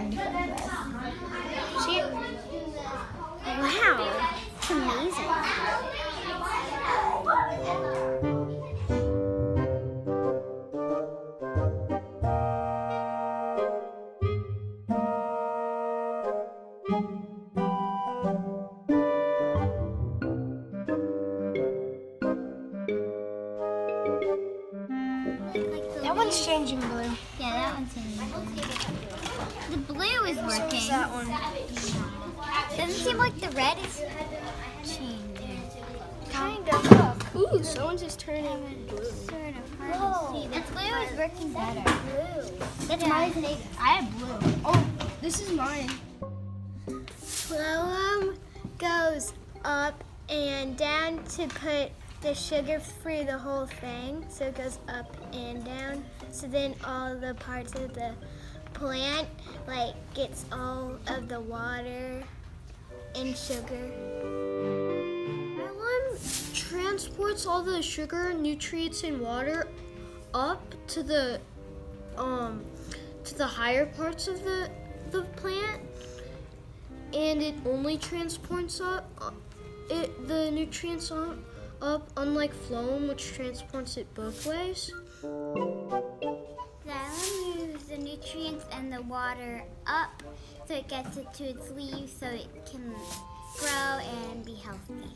See it? Wow, it's amazing. That one's changing blue. Yeah, that one's changing blue. The blue is So working. is that one. Doesn't seem like the red is changing. Kind of. Look. Ooh, someone's just turning blue. Sort of hard to see. The blue is working better. Blue. That's mine today. I have blue. Oh, this is mine. Phloem goes up and down to put the sugar through the whole thing, so it goes up and down. So then all the parts of the plant gets all of the water and sugar. Phloem transports all the sugar, nutrients, and water up to the higher parts of the plant, and it only transports the nutrients up, unlike phloem, which transports it both ways. Xylem moves the nutrients and the water up so it gets it to its leaves so it can grow and be healthy.